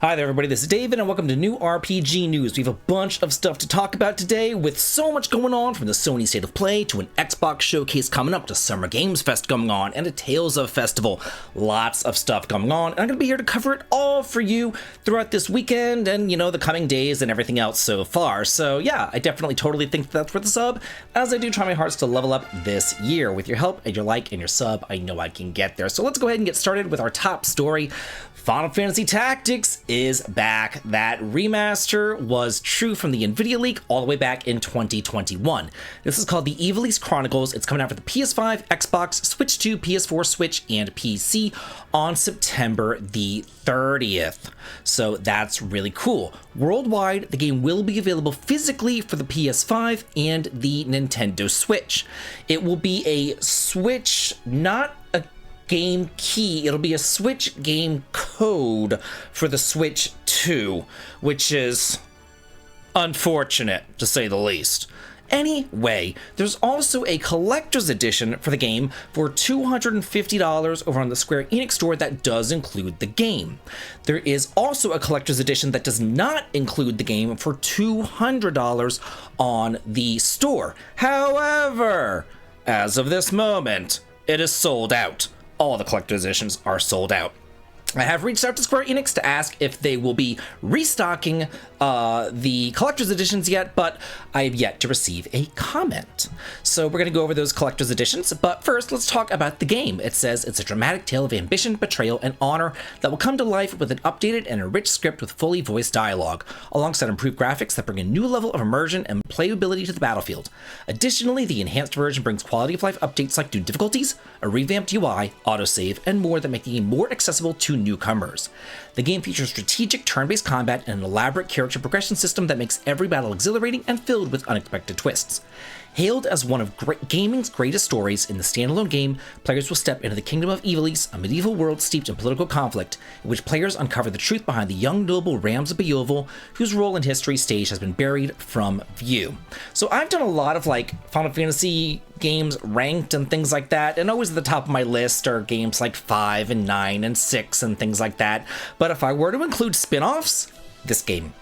Hi there everybody, this is David and welcome to New RPG News. We have a bunch of stuff to talk about today with so much going on, from the Sony State of Play to an Xbox showcase coming up to Summer Games Fest going on and a Tales of Festival. Lots of stuff going on and I'm going to be here to cover it all for you throughout this weekend and, you know, the coming days and everything else so far. So yeah, I definitely totally think that's worth a sub, as I do try my hardest to level up this year. With your help and your like and your sub, I know I can get there. So let's go ahead and get started with our top story. Final Fantasy Tactics is back. That remaster was true from the Nvidia leak all the way back in 2021. This is called the Figgyz Chronicles. It's coming out for the PS5, Xbox, Switch 2, PS4, Switch, and PC on September the 30th. So that's really cool. Worldwide, the game will be available physically for the PS5 and the Nintendo Switch. It will be a Switch, not a game key, it'll be a Switch game code for the Switch 2, which is unfortunate to say the least. Anyway, there's also a collector's edition for the game for $250 over on the Square Enix store that does include the game. There is also a collector's edition that does not include the game for $200 on the store. However, as of this moment, it is sold out. All the collector's editions are sold out. I have reached out to Square Enix to ask if they will be restocking the collector's editions yet, but I have yet to receive a comment. So we're going to go over those collector's editions, but first let's talk about the game. It says it's a dramatic tale of ambition, betrayal, and honor that will come to life with an updated and enriched script with fully voiced dialogue, alongside improved graphics that bring a new level of immersion and playability to the battlefield. Additionally, the enhanced version brings quality of life updates like new difficulties, a revamped UI, autosave, and more that make the game more accessible to newcomers. The game features strategic turn-based combat and an elaborate character progression system that makes every battle exhilarating and filled with unexpected twists. Hailed as one of gaming's greatest stories, in the standalone game, players will step into the kingdom of Figgyz, a medieval world steeped in political conflict, in which players uncover the truth behind the young noble Rams of Beowulf, whose role in history's stage has been buried from view. So I've done a lot of Final Fantasy games ranked and things like that, and always at the top of my list are games like 5 and 9 and 6 and things like that. But if I were to include spin-offs, this game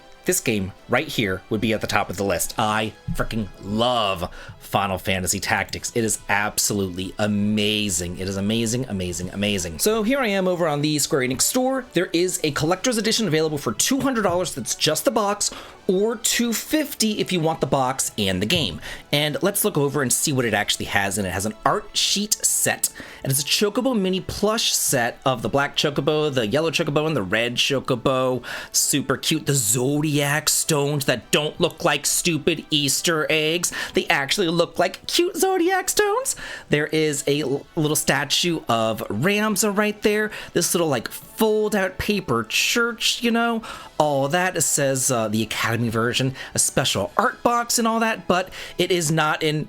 right here would be at the top of the list. I freaking love Final Fantasy Tactics. It is absolutely amazing. It is amazing, amazing, amazing. So here I am over on the Square Enix store. There is a collector's edition available for $200. That's just the box, or $250 if you want the box and the game. And let's look over and see what it actually has. And it has an art sheet set, and it's a Chocobo mini plush set of the black Chocobo, the yellow Chocobo, and the red Chocobo. Super cute. The Zodiac stones that don't look like stupid Easter eggs. They actually look like cute Zodiac stones. There is a little statue of Ramza right there. This little fold out paper church, you know, all that. It says the Academy version, a special art box and all that, but it is not in.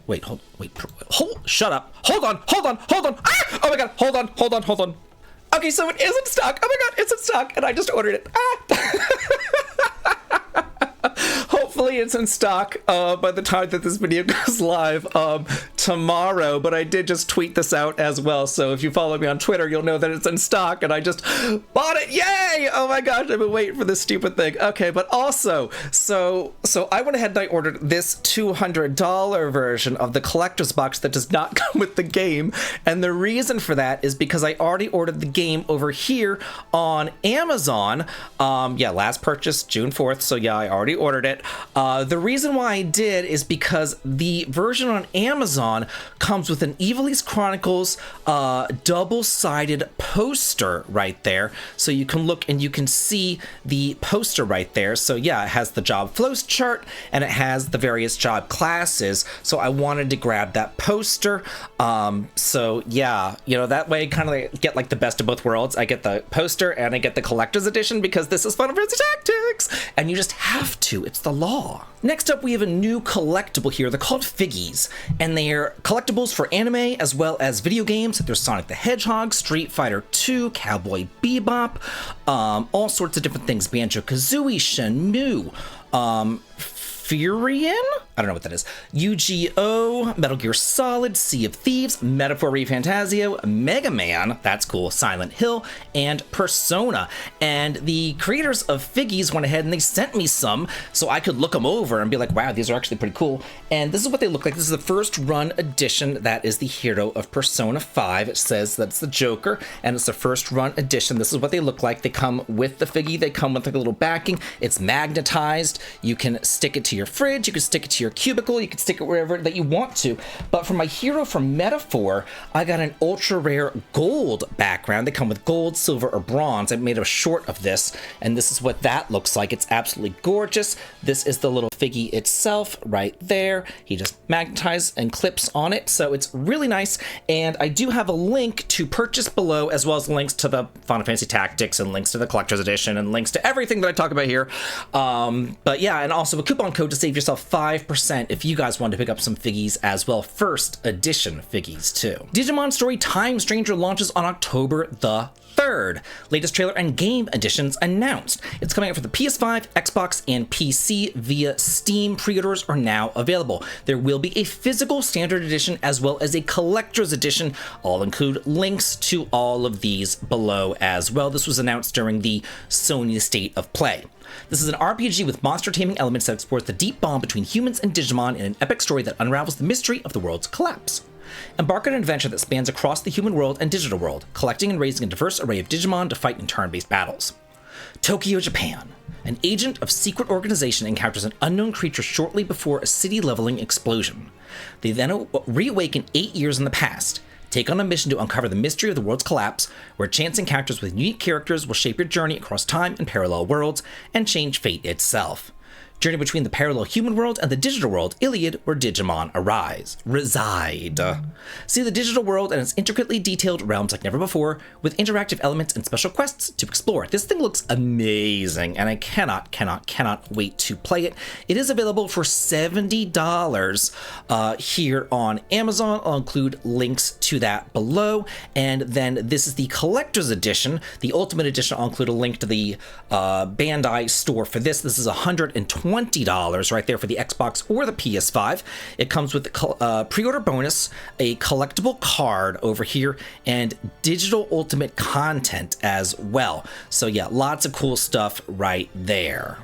Wait, shut up. Hold on. Ah! Oh my god, hold on. Okay, so it is in stock. Oh my god, it's in stock, and I just ordered it. Ah! Hopefully it's in stock by the time that this video goes live tomorrow, but I did just tweet this out as well, so if you follow me on Twitter, you'll know that it's in stock, and I just bought it. Yay! Oh my gosh, I've been waiting for this stupid thing. Okay, but also, so I went ahead and I ordered this $200 version of the collector's box that does not come with the game, and the reason for that is because I already ordered the game over here on Amazon. Yeah, last purchase June 4th, so yeah, I already ordered it. The reason why I did is because the version on Amazon comes with an Figgyz Chronicles double-sided poster right there, so you can look and you can see the poster right there. So yeah, it has the job flows chart and it has the various job classes, so I wanted to grab that poster. So yeah, you know, that way I kind of get the best of both worlds. I get the poster and I get the collector's edition because this is Final Fantasy Tactics, and you just have to. It's the law. Next up, we have a new collectible here. They're called Figgyz, and they're collectibles for anime as well as video games. There's Sonic the Hedgehog, Street Fighter 2, Cowboy Bebop, all sorts of different things. Banjo-Kazooie, Shenmue, Furion? I don't know what that is. Yu-Gi-Oh! Metal Gear Solid, Sea of Thieves, Metaphor ReFantazio, Mega Man, that's cool, Silent Hill, and Persona. And the creators of Figgyz went ahead and they sent me some so I could look them over and be like, wow, these are actually pretty cool. And this is what they look like. This is the first run edition that is the hero of Persona 5. It says that's the Joker, and it's the first run edition. This is what they look like. They come with the Figgy. They come with like a little backing. It's magnetized. You can stick it to your fridge. You can stick it to your cubicle. You can stick it wherever that you want to. But for my hero from Metaphor, I got an ultra rare gold background. They come with gold, silver, or bronze. I made a short of this, and this is what that looks like. It's absolutely gorgeous. This is the little Figgy itself right there. He just magnetizes and clips on it, so it's really nice. And I do have a link to purchase below, as well as links to the Final Fantasy Tactics and links to the Collector's Edition and links to everything that I talk about here. But yeah, and also a coupon code to save yourself 5% if you guys want to pick up some Figgyz as well. First edition Figgyz too. Digimon Story Time Stranger launches on October the 3rd. Latest trailer and game editions announced. It's coming out for the PS5, Xbox, and PC via Steam. Pre-orders are now available. There will be a physical standard edition as well as a collector's edition. I'll include links to all of these below as well. This was announced during the Sony State of Play. This is an RPG with monster taming elements that explores the deep bond between humans and Digimon in an epic story that unravels the mystery of the world's collapse. Embark on an adventure that spans across the human world and digital world, collecting and raising a diverse array of Digimon to fight in turn-based battles. Tokyo, Japan. An agent of secret organization encounters an unknown creature shortly before a city-leveling explosion. They then reawaken 8 years in the past. Take on a mission to uncover the mystery of the world's collapse, where chance encounters with unique characters will shape your journey across time and parallel worlds and change fate itself. Journey between the parallel human world and the digital world, Iliad, where Digimon reside. See the digital world and its intricately detailed realms like never before, with interactive elements and special quests to explore. This thing looks amazing, and I cannot wait to play it. It is available for $70 here on Amazon. I'll include links to that below. And then this is the collector's edition, the ultimate edition. I'll include a link to the Bandai store for this. This is $120 right there for the Xbox or the PS5. It comes with pre-order bonus, a collectible card over here, and digital ultimate content as well. So yeah, lots of cool stuff right there.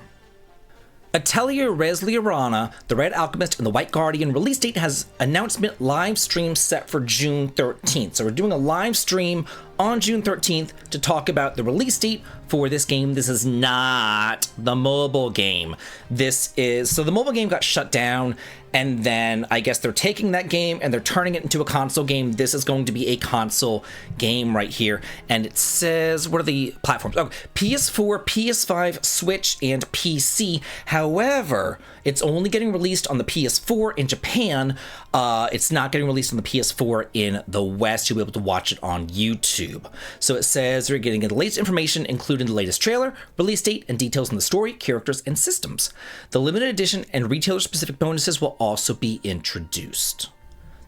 Atelier Resliarana, The Red Alchemist, and The White Guardian release date has announcement live stream set for June 13th. So we're doing a live stream on June 13th to talk about the release date for this game. This is not the mobile game. So the mobile game got shut down, and then I guess they're taking that game and they're turning it into a console game. This is going to be a console game right here. And it says, what are the platforms? Oh, PS4, PS5, Switch, and PC. However, it's only getting released on the PS4 in Japan. It's not getting released on the PS4 in the West. You'll be able to watch it on YouTube. So it says we're getting the latest information, including the latest trailer, release date, and details on the story, characters, and systems. The limited edition and retailer-specific bonuses will also be introduced.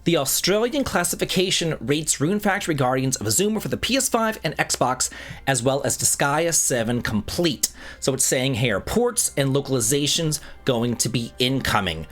The Australian classification rates Rune Factory Guardians of Azuma for the PS5 and Xbox, as well as Disgaea 7 complete. So it's saying here, ports and localizations going to be incoming.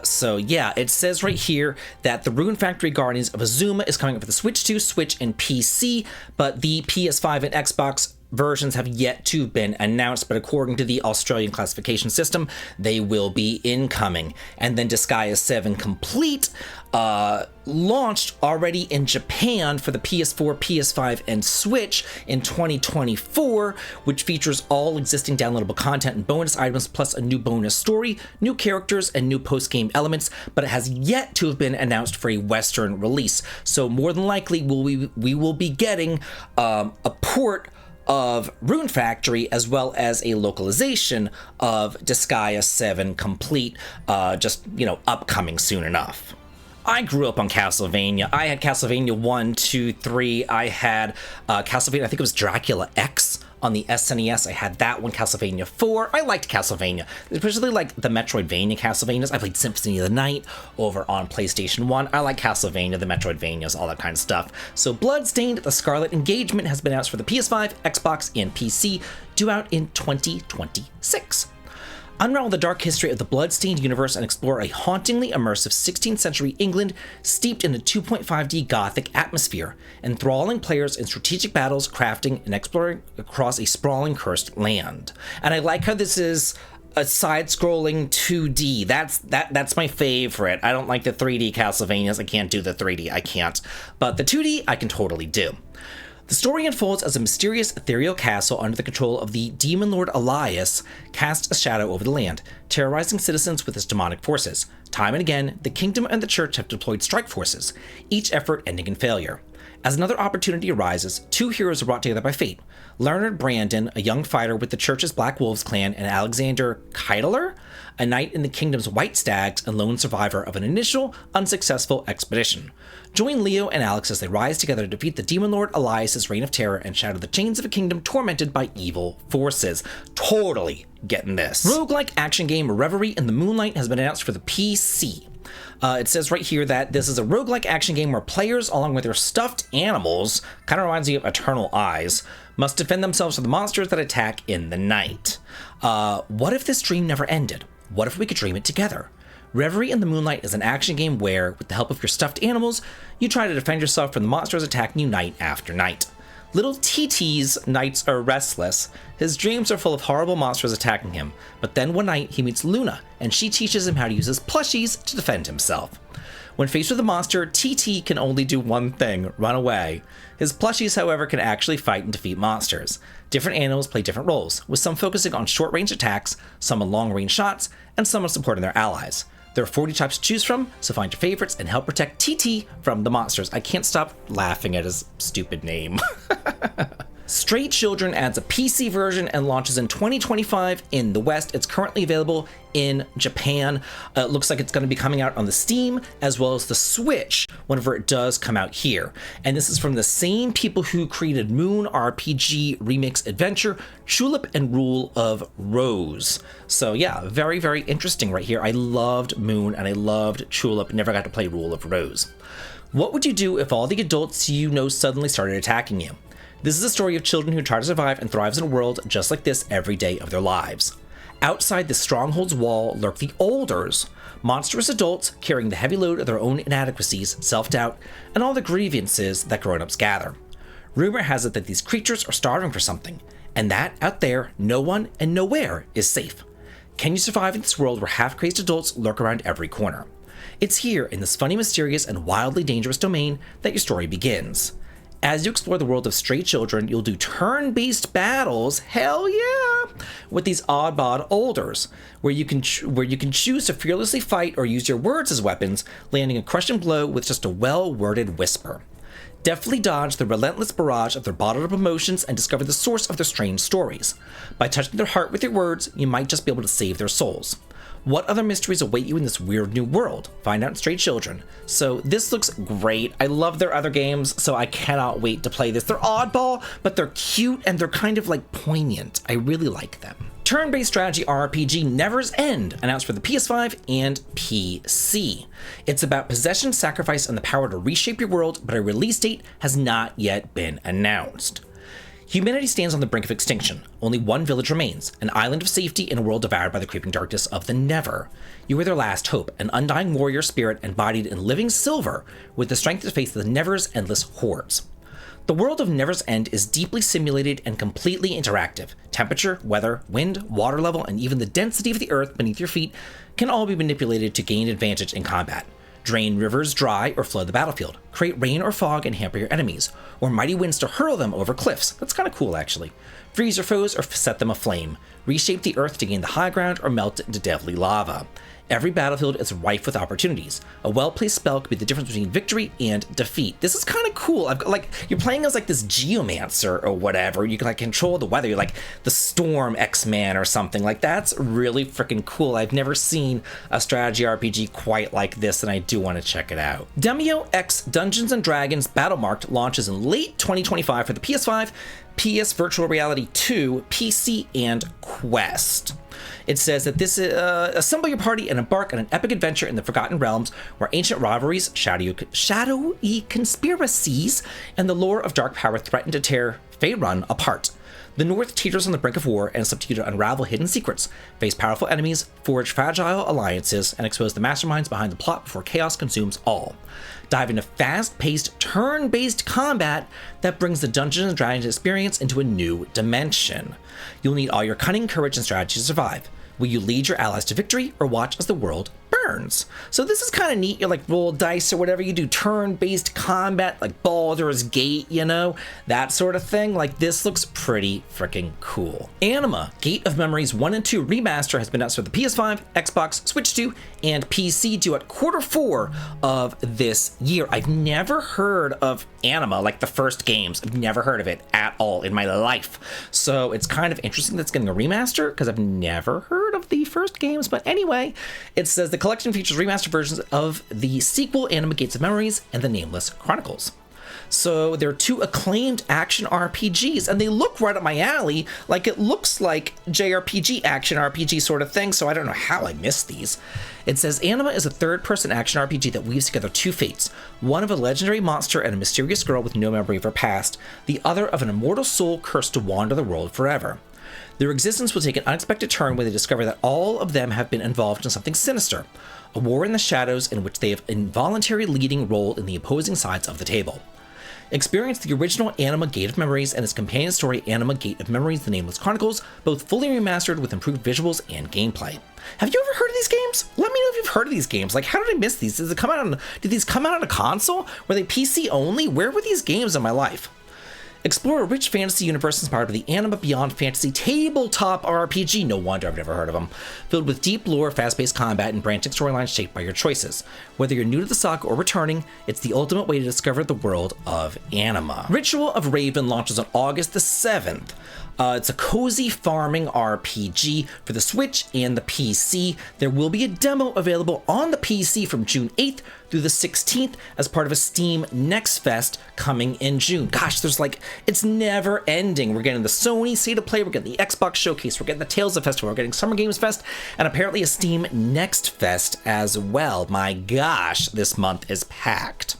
So yeah, it says right here that the Rune Factory Guardians of Azuma is coming up for the Switch 2, Switch, and PC, but the PS5 and Xbox versions have yet to been announced, but according to the Australian classification system, they will be incoming. And then Disgaea 7 Complete launched already in Japan for the PS4, PS5, and Switch in 2024, which features all existing downloadable content and bonus items, plus a new bonus story, new characters, and new post-game elements, but it has yet to have been announced for a Western release. So more than likely, we will be getting a port of Rune Factory, as well as a localization of Disgaea 7 Complete, upcoming soon enough. I grew up on Castlevania. I had Castlevania 1, 2, 3. I had Castlevania, I think it was Dracula X on the SNES. I had that one, Castlevania 4. I liked Castlevania, especially like the Metroidvania Castlevanias. I played Symphony of the Night over on PlayStation 1. I like Castlevania, the Metroidvanias, all that kind of stuff. So Bloodstained, The Scarlet Engagement has been announced for the PS5, Xbox, and PC, due out in 2026. Unravel the dark history of the blood-stained universe and explore a hauntingly immersive 16th century England steeped in a 2.5D Gothic atmosphere, enthralling players in strategic battles, crafting, and exploring across a sprawling cursed land. And I like how this is a side-scrolling 2D. That's my favorite. I don't like the 3D Castlevanias. I can't do the 3D. I can't. But the 2D, I can totally do. The story unfolds as a mysterious ethereal castle under the control of the demon lord Elias casts a shadow over the land, terrorizing citizens with its demonic forces. Time and again, the kingdom and the church have deployed strike forces, each effort ending in failure. As another opportunity arises, two heroes are brought together by fate. Leonard Brandon, a young fighter with the church's Black Wolves clan, and Alexander Keitler, a knight in the kingdom's White Stags and lone survivor of an initial, unsuccessful expedition. Join Leo and Alex as they rise together to defeat the demon lord Elias' reign of terror and shatter the chains of a kingdom tormented by evil forces. Totally getting this. Roguelike action game Reverie in the Moonlight has been announced for the PC. It says right here that this is a roguelike action game where players, along with their stuffed animals, kind of reminds me of Eternal Eyes, must defend themselves from the monsters that attack in the night. What if this dream never ended? What if we could dream it together? Reverie in the Moonlight is an action game where, with the help of your stuffed animals, you try to defend yourself from the monsters attacking you night after night. Little TT's nights are restless. His dreams are full of horrible monsters attacking him, but then one night he meets Luna, and she teaches him how to use his plushies to defend himself. When faced with a monster, TT can only do one thing, run away. His plushies, however, can actually fight and defeat monsters. Different animals play different roles, with some focusing on short-range attacks, some on long-range shots, and some on supporting their allies. There are 40 types to choose from, so find your favorites and help protect TT from the monsters. I can't stop laughing at his stupid name. Stray Children adds a PC version and launches in 2025 in the West. It's currently available in Japan. It looks like it's going to be coming out on the Steam as well as the Switch whenever it does come out here. And this is from the same people who created Moon RPG Remix Adventure, Tulip and Rule of Rose. So yeah, very, very interesting right here. I loved Moon and I loved Tulip, never got to play Rule of Rose. What would you do if all the adults you know suddenly started attacking you? This is a story of children who try to survive and thrive in a world just like this every day of their lives. Outside the stronghold's wall lurk the Olders, monstrous adults carrying the heavy load of their own inadequacies, self-doubt, and all the grievances that grown-ups gather. Rumor has it that these creatures are starving for something, and that, out there, no one and nowhere is safe. Can you survive in this world where half-crazed adults lurk around every corner? It's here, in this funny, mysterious, and wildly dangerous domain, that your story begins. As you explore the world of Stray Children, you'll do turn-based battles, hell yeah, with these oddbod Olders, where you can choose to fearlessly fight or use your words as weapons, landing a crushing blow with just a well-worded whisper. Deftly dodge the relentless barrage of their bottled-up emotions and discover the source of their strange stories. By touching their heart with your words, you might just be able to save their souls. What other mysteries await you in this weird new world? Find out in Stray Children. So this looks great. I love their other games, so I cannot wait to play this. They're oddball, but they're cute and they're kind of like poignant. I really like them. Turn-based strategy RPG Never's End, announced for the PS5 and PC. It's about possession, sacrifice, and the power to reshape your world, but a release date has not yet been announced. Humanity stands on the brink of extinction. Only one village remains, an island of safety in a world devoured by the creeping darkness of the Never. You are their last hope, an undying warrior spirit embodied in living silver, with the strength to face the Never's endless hordes. The world of Never's End is deeply simulated and completely interactive. Temperature, weather, wind, water level, and even the density of the earth beneath your feet can all be manipulated to gain advantage in combat. Drain rivers dry or flood the battlefield. Create rain or fog and hamper your enemies, or mighty winds to hurl them over cliffs. That's kind of cool, actually. Freeze your foes or set them aflame. Reshape the earth to gain the high ground or melt it into deadly lava. Every battlefield is rife with opportunities. A well-placed spell could be the difference between victory and defeat. This is kind of cool. I've got, like, you're playing as like this geomancer or whatever. You can like control the weather. You're like the Storm X-Man or something. Like, that's really freaking cool. I've never seen a strategy RPG quite like this, and I do want to check it out. Demio X Dungeons & Dragons Battlemarked launches in late 2025 for the PS5, PS Virtual Reality 2, PC, and Quest. It says that this assemble your party and embark on an epic adventure in the Forgotten Realms, where ancient rivalries, shadowy conspiracies, and the lore of dark power threaten to tear Faerun apart. The North teeters on the brink of war and is up to you to unravel hidden secrets, face powerful enemies, forge fragile alliances, and expose the masterminds behind the plot before chaos consumes all. Dive into fast-paced, turn-based combat that brings the Dungeons & Dragons experience into a new dimension. You'll need all your cunning, courage, and strategy to survive. Will you lead your allies to victory or watch as the world burns? So this is kind of neat. You like roll dice or whatever. You do turn-based combat like Baldur's Gate, you know, that sort of thing. Like this looks pretty freaking cool. Anima, Gate of Memories 1 and 2 Remaster has been announced for the PS5, Xbox, Switch 2, and PC due at Q4 of this year. I've never heard of Anima, like the first games. I've never heard of it at all in my life. So it's kind of interesting that it's getting a remaster because I've never heard of the first games. But anyway, it says the collection features remastered versions of the sequel Anima Gates of Memories and the Nameless Chronicles. So there are 2 acclaimed action RPGs, and they look right up my alley. Like it looks like JRPG action RPG sort of thing, so I don't know how I missed these. It says Anima is a third-person action RPG that weaves together 2 fates, one of a legendary monster and a mysterious girl with no memory of her past, the other of an immortal soul cursed to wander the world forever. Their existence will take an unexpected turn when they discover that all of them have been involved in something sinister, a war in the shadows in which they have an involuntary leading role in the opposing sides of the table. Experience the original Anima Gate of Memories and its companion story Anima Gate of Memories The Nameless Chronicles, both fully remastered with improved visuals and gameplay. Have you ever heard of these games? Let me know if you've heard of these games. Like, how did I miss these? Did these come out on a console? Were they PC only? Where were these games in my life? Explore a rich fantasy universe inspired by the Anima Beyond Fantasy tabletop RPG, no wonder I've never heard of them, filled with deep lore, fast-paced combat, and branching storylines shaped by your choices. Whether you're new to the saga or returning, it's the ultimate way to discover the world of Anima. Ritual of Raven launches on August the 7th. It's a cozy farming RPG for the Switch and the PC. There will be a demo available on the PC from June 8th through the 16th as part of a Steam Next Fest coming in June. Gosh, there's like, it's never ending. We're getting the Sony State of Play, we're getting the Xbox Showcase, we're getting the Tales of Festival, we're getting Summer Games Fest, and apparently a Steam Next Fest as well. My gosh, this month is packed.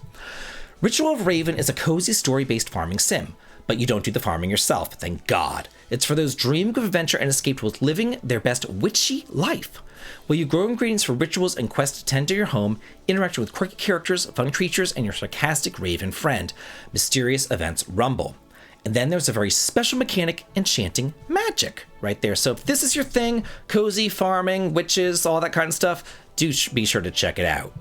Ritual of Raven is a cozy story-based farming sim. But you don't do the farming yourself, thank God. It's for those dreaming of adventure and escape towards living their best witchy life. Will you grow ingredients for rituals and quests to tend to your home, interact with quirky characters, fun creatures, and your sarcastic raven friend? Mysterious events rumble. And then there's a very special mechanic, enchanting magic, right there. So if this is your thing, cozy farming, witches, all that kind of stuff, do be sure to check it out.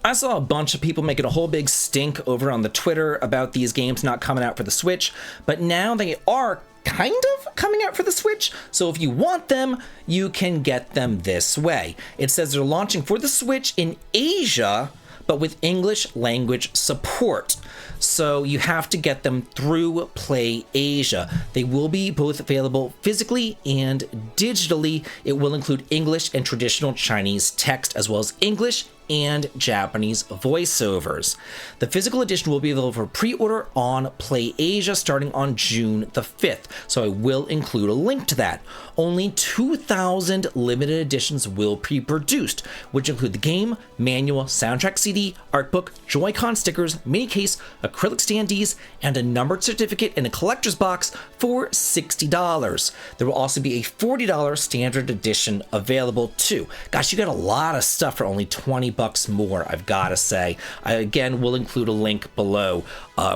I saw a bunch of people making a whole big stink over on the Twitter about these games not coming out for the Switch, but now they are kind of coming out for the Switch, so if you want them, you can get them this way. It says they're launching for the Switch in Asia, but with English language support. So you have to get them through Play Asia. They will be both available physically and digitally. It will include English and traditional Chinese text, as well as English and Japanese voiceovers. The physical edition will be available for pre-order on Play Asia starting on June the 5th, so I will include a link to that. Only 2,000 limited editions will be produced, which include the game, manual, soundtrack CD, art book, Joy-Con stickers, mini case, acrylic standees, and a numbered certificate in a collector's box for $60. There will also be a $40 standard edition available too. Gosh, you got a lot of stuff for only $20 more, I've got to say. I again will include a link below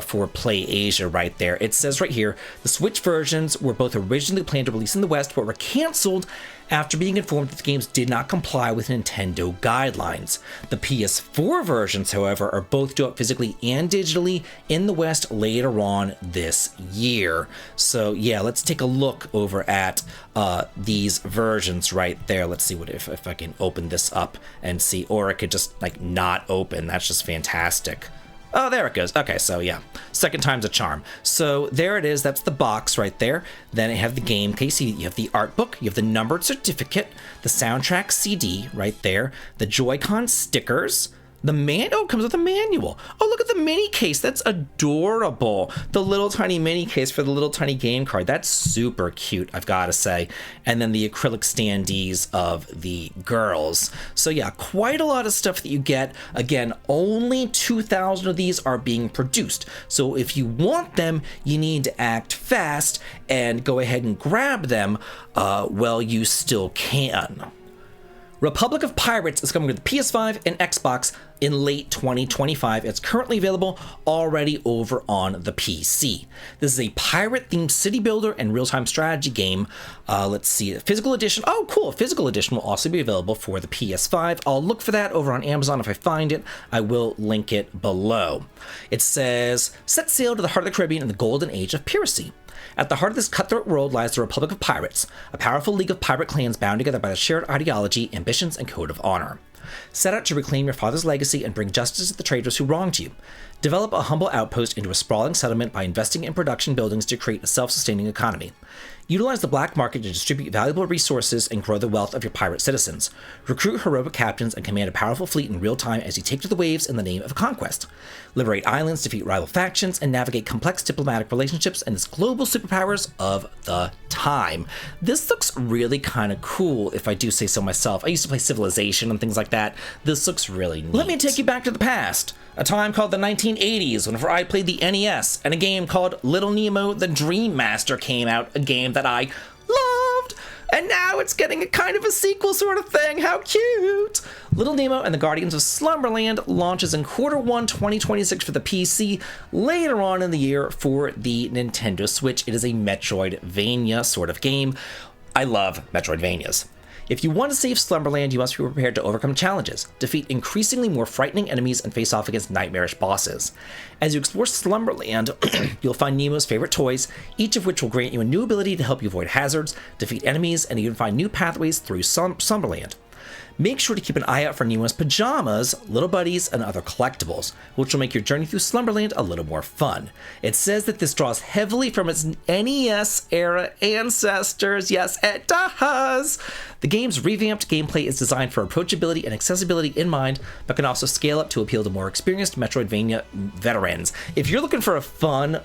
for Play Asia right there. It says right here, the Switch versions were both originally planned to release in the West, but were canceled after being informed that the games did not comply with Nintendo guidelines. The PS4 versions, however, are both due out physically and digitally in the West later on this year. So yeah, let's take a look over at these versions right there. Let's see what if I can open this up and see, or it could just like not open. That's just fantastic. Oh, there it goes. Okay, so yeah, second time's a charm. So there it is. That's the box right there. Then I have the game case. You have the art book. You have the numbered certificate, the soundtrack CD right there, the Joy-Con stickers, Oh, it comes with a manual. Oh, look at the mini case. That's adorable. The little tiny mini case for the little tiny game card. That's super cute, I've got to say. And then the acrylic standees of the girls. So yeah, quite a lot of stuff that you get. Again, only 2,000 of these are being produced. So if you want them, you need to act fast and go ahead and grab them while you still can. Republic of Pirates is coming to the PS5 and Xbox in late 2025. It's currently available already over on the PC. This is a pirate-themed city builder and real-time strategy game. Let's see, physical edition. Oh, cool. Physical edition will also be available for the PS5. I'll look for that over on Amazon. If I find it, I will link it below. It says, set sail to the heart of the Caribbean in the golden age of piracy. At the heart of this cutthroat world lies the Republic of Pirates, a powerful league of pirate clans bound together by the shared ideology, ambitions, and code of honor. Set out to reclaim your father's legacy and bring justice to the traitors who wronged you. Develop a humble outpost into a sprawling settlement by investing in production buildings to create a self-sustaining economy. Utilize the black market to distribute valuable resources and grow the wealth of your pirate citizens. Recruit heroic captains and command a powerful fleet in real time as you take to the waves in the name of conquest. Liberate islands, defeat rival factions, and navigate complex diplomatic relationships and its global superpowers of the time. This looks really kind of cool, if I do say so myself. I used to play Civilization and things like that. This looks really neat. Let me take you back to the past. A time called the 1980s, whenever I played the NES, and a game called Little Nemo the Dream Master came out, a game that I loved, and now it's getting a kind of a sequel sort of thing. How cute! Little Nemo and the Guardians of Slumberland launches in Q1 2026 for the PC, later on in the year for the Nintendo Switch. It is a Metroidvania sort of game. I love Metroidvanias. If you want to save Slumberland, you must be prepared to overcome challenges, defeat increasingly more frightening enemies, and face off against nightmarish bosses. As you explore Slumberland, you'll find Nemo's favorite toys, each of which will grant you a new ability to help you avoid hazards, defeat enemies, and even find new pathways through Slumberland. Make sure to keep an eye out for Nemo's pajamas, little buddies, and other collectibles, which will make your journey through Slumberland a little more fun. It says that this draws heavily from its NES-era ancestors. Yes, it does! The game's revamped gameplay is designed for approachability and accessibility in mind, but can also scale up to appeal to more experienced Metroidvania veterans. If you're looking for a fun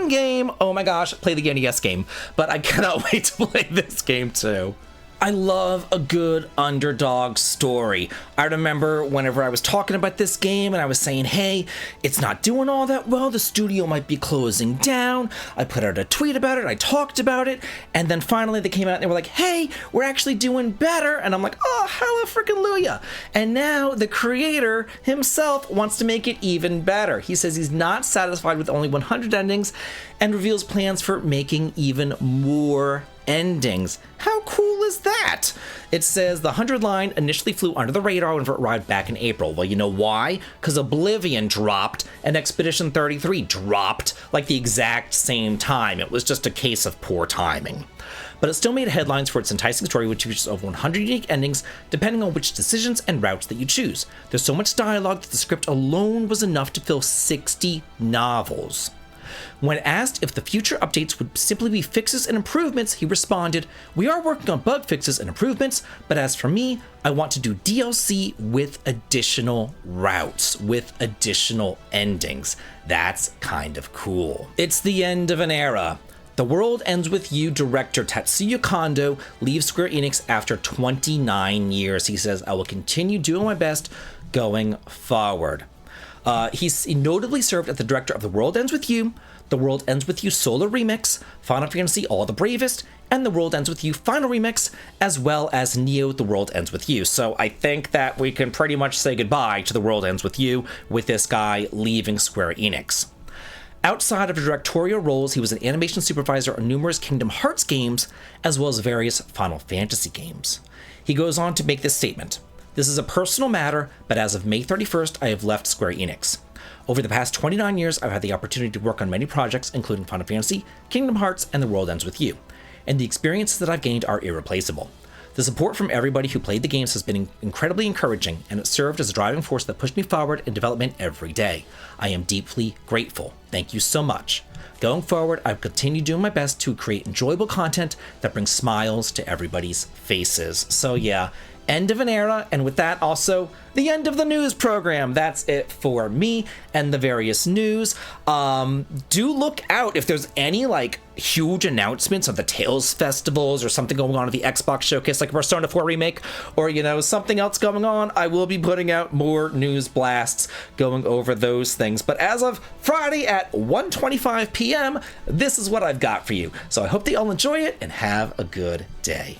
game, oh my gosh, play the NES game. But I cannot wait to play this game too. I love a good underdog story. I remember whenever I was talking about this game and I was saying, hey, it's not doing all that well, the studio might be closing down. I put out a tweet about it, I talked about it, and then finally they came out and they were like, hey, we're actually doing better. And I'm like, oh, hallelujah. And now the creator himself wants to make it even better. He says he's not satisfied with only 100 endings and reveals plans for making even more endings. How cool is that? It says the 100 line initially flew under the radar whenever it arrived back in April. Well, you know why? Because Oblivion dropped and Expedition 33 dropped like the exact same time. It was just a case of poor timing. But it still made headlines for its enticing story, which features over 100 unique endings, depending on which decisions and routes that you choose. There's so much dialogue that the script alone was enough to fill 60 novels. When asked if the future updates would simply be fixes and improvements, he responded, "We are working on bug fixes and improvements, but as for me, I want to do DLC with additional routes, with additional endings." That's kind of cool. It's the end of an era. The World Ends With You director Tatsuya Kondo leaves Square Enix after 29 years. He says, "I will continue doing my best going forward." He notably served as the director of The World Ends With You, The World Ends With You Solar Remix, Final Fantasy All the Bravest, and The World Ends With You Final Remix, as well as Neo The World Ends With You. So I think that we can pretty much say goodbye to The World Ends With You with this guy leaving Square Enix. Outside of directorial roles, he was an animation supervisor on numerous Kingdom Hearts games, as well as various Final Fantasy games. He goes on to make this statement: "This is a personal matter, but as of May 31st, I have left Square Enix. Over the past 29 years, I've had the opportunity to work on many projects, including Final Fantasy, Kingdom Hearts, and The World Ends With You, and the experiences that I've gained are irreplaceable. The support from everybody who played the games has been incredibly encouraging, and it served as a driving force that pushed me forward in development every day. I am deeply grateful. Thank you so much. Going forward, I'll continue doing my best to create enjoyable content that brings smiles to everybody's faces." So yeah, end of an era, and with that also the end of the news program. That's it for me and the various news. Do look out if there's any like huge announcements of the Tales festivals or something going on at the Xbox showcase, like Persona 4 remake, or something else going on. I will be putting out more news blasts going over those things. But as of Friday at 1:25 p.m., this is what I've got for you. So I hope that you all enjoy it and have a good day.